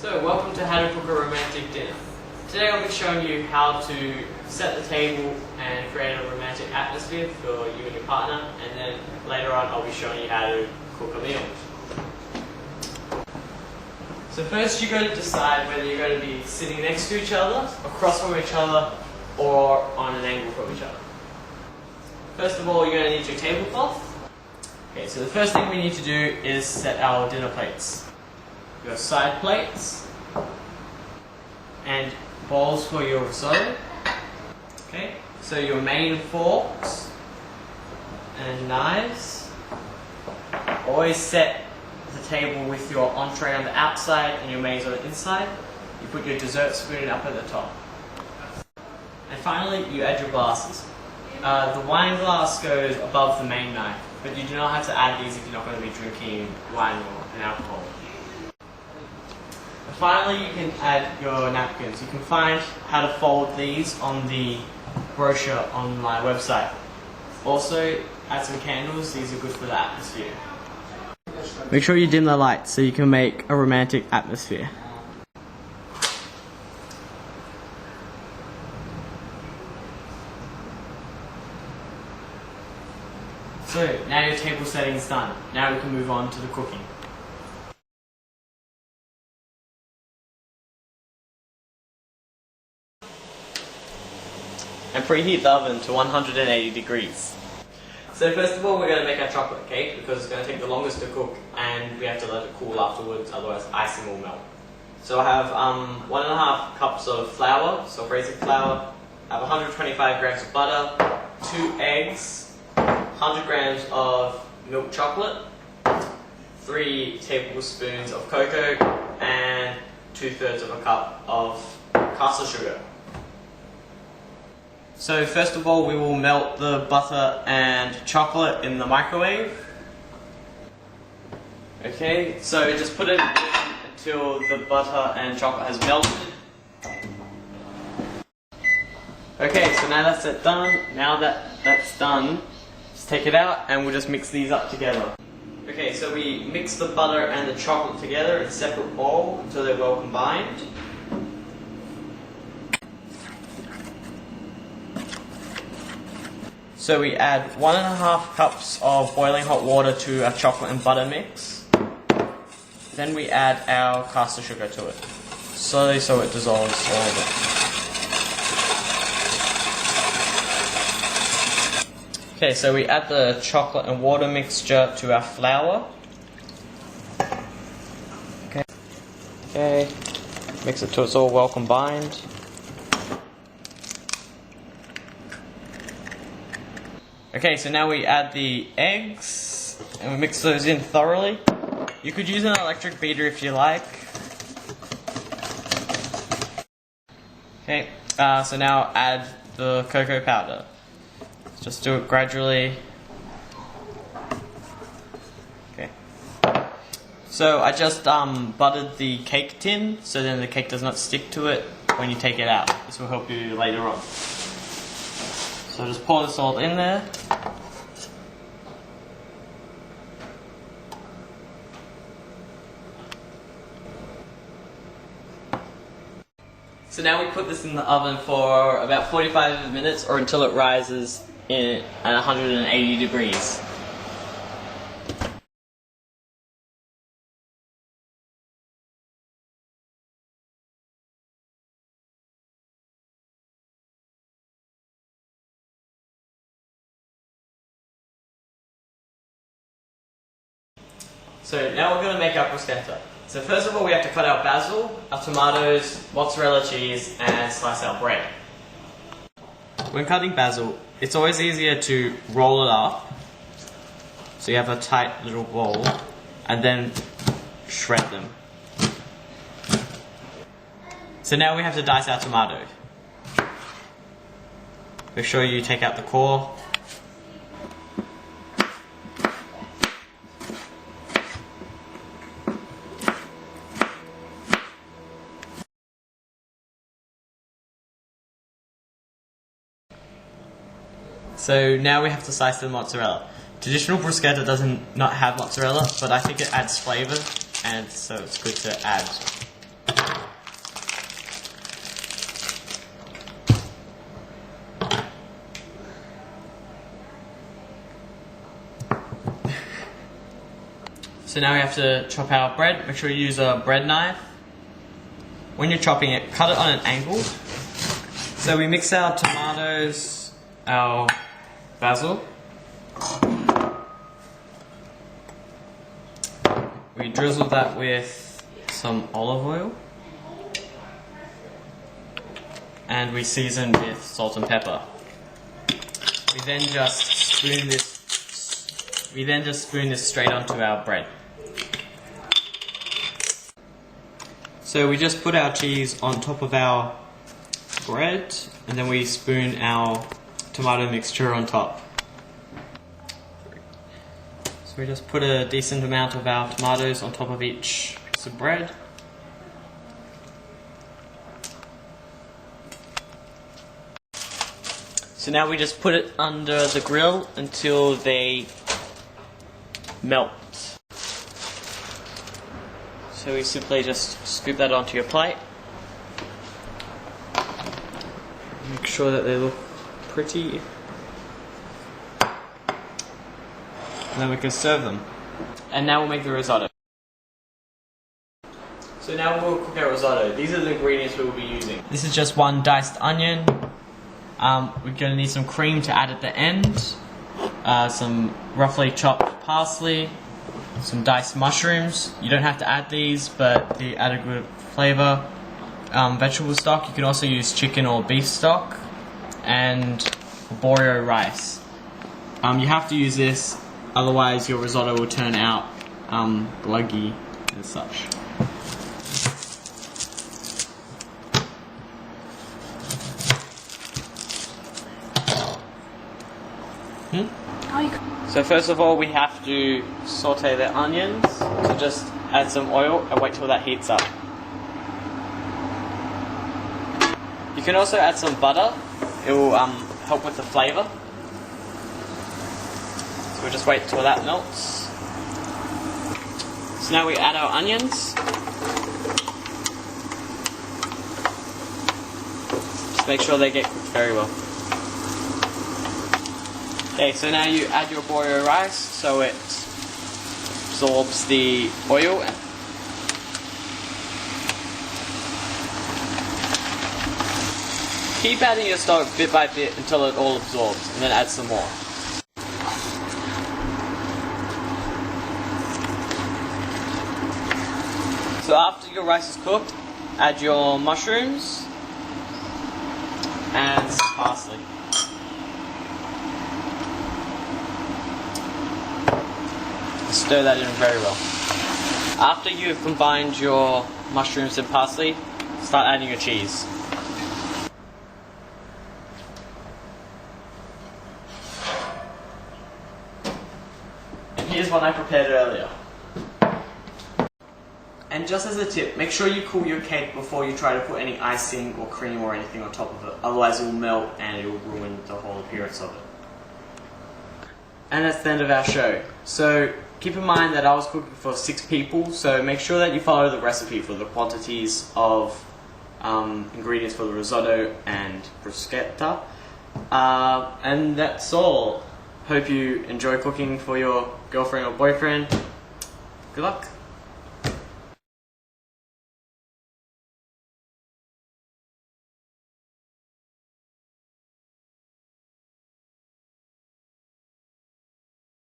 So, welcome to How to Cook a Romantic Dinner. Today I'll be showing you how to set the table and create a romantic atmosphere for you and your partner, and then later on I'll be showing you how to cook a meal. So first you're going to decide whether you're going to be sitting next to each other, across from each other, or on an angle from each other. First of all, you're going to need your tablecloth. Okay, so the first thing we need to do is set our dinner plates. Your side plates and bowls for your risotto. Okay, so your main forks and knives. Always set the table with your entree on the outside and your mains on the inside. You put your dessert spoon up at the top. And finally, you add your glasses. The wine glass goes above the main knife, but you do not have to add these if you're not going to be drinking wine or alcohol. And finally, you can add your napkins. You can find how to fold these on the brochure on my website. Also, add some candles. These are good for the atmosphere. Make sure you dim the lights so you can make a romantic atmosphere. So, now your table setting is done. Now we can move on to the cooking. And preheat the oven to 180 degrees. So first of all, we're going to make our chocolate cake because it's going to take the longest to cook and we have to let it cool afterwards, otherwise icing will melt. So I have 1.5 cups of flour, so basic flour. I have 125 grams of butter, 2 eggs, 100 grams of milk chocolate, 3 tablespoons of cocoa, and 2/3 of a cup of caster sugar. So first of all, we will melt the butter and chocolate in the microwave. Okay, so just put it in until the butter and chocolate has melted. Okay, so now that's it done. Now that that's done, just take it out and we'll just mix these up together. Okay, so we mix the butter and the chocolate together in a separate bowl until they're well combined. So we add 1.5 cups of boiling hot water to our chocolate and butter mix. Then we add our caster sugar to it, slowly so it dissolves slowly. Okay, so we add the chocolate and water mixture to our flour. Okay, mix it till it's all well combined. Okay, so now we add the eggs and we mix those in thoroughly. You could use an electric beater if you like. Okay, so now add the cocoa powder. Just do it gradually. Okay. So I just buttered the cake tin so then the cake does not stick to it when you take it out. This will help you later on. So just pour this all in there. So now we put this in the oven for about 45 minutes or until it rises at 180 degrees. So now we're going to make our bruschetta. So first of all, we have to cut our basil, our tomatoes, mozzarella cheese, and slice our bread. When cutting basil, it's always easier to roll it up, so you have a tight little ball, and then shred them. So now we have to dice our tomato. Make sure you take out the core. So now we have to slice the mozzarella. Traditional bruschetta doesn't not have mozzarella, but I think it adds flavour, and so it's good to add. So now we have to chop our bread. Make sure you use a bread knife. When you're chopping it, cut it on an angle. So we mix our tomatoes, our basil. We drizzle that with some olive oil. And we season with salt and pepper. We then just spoon this straight onto our bread. So we just put our cheese on top of our bread, and then we spoon our tomato mixture on top. So we just put a decent amount of our tomatoes on top of each piece of bread. So now we just put it under the grill until they melt. So we simply just scoop that onto your plate. Make sure that they look pretty. And then we can serve them. And now we'll make the risotto. So now we'll cook our risotto. These are the ingredients we will be using. This is just one diced onion. We're going to need some cream to add at the end. Some roughly chopped parsley. Some diced mushrooms. You don't have to add these, but they add a good flavor. Vegetable stock. You can also use chicken or beef stock. And arborio rice. You have to use this, otherwise your risotto will turn out gluggy and such. So first of all, we have to saute the onions. So just add some oil and wait till that heats up. You can also add some butter. It will help with the flavour. So we'll just wait till that melts. So now we add our onions. Just make sure they get cooked very well. Okay, so now you add your arborio rice so it absorbs the oil. Keep adding your stock bit by bit until it all absorbs, and then add some more. So after your rice is cooked, add your mushrooms and some parsley. Stir that in very well. After you've combined your mushrooms and parsley, start adding your cheese. And here's one I prepared earlier. And just as a tip, make sure you cool your cake before you try to put any icing or cream or anything on top of it. Otherwise it will melt and it will ruin the whole appearance of it. And that's the end of our show. So keep in mind that I was cooking for 6 people, so make sure that you follow the recipe for the quantities of ingredients for the risotto and bruschetta. And that's all. Hope you enjoy cooking for your girlfriend or boyfriend. Good luck.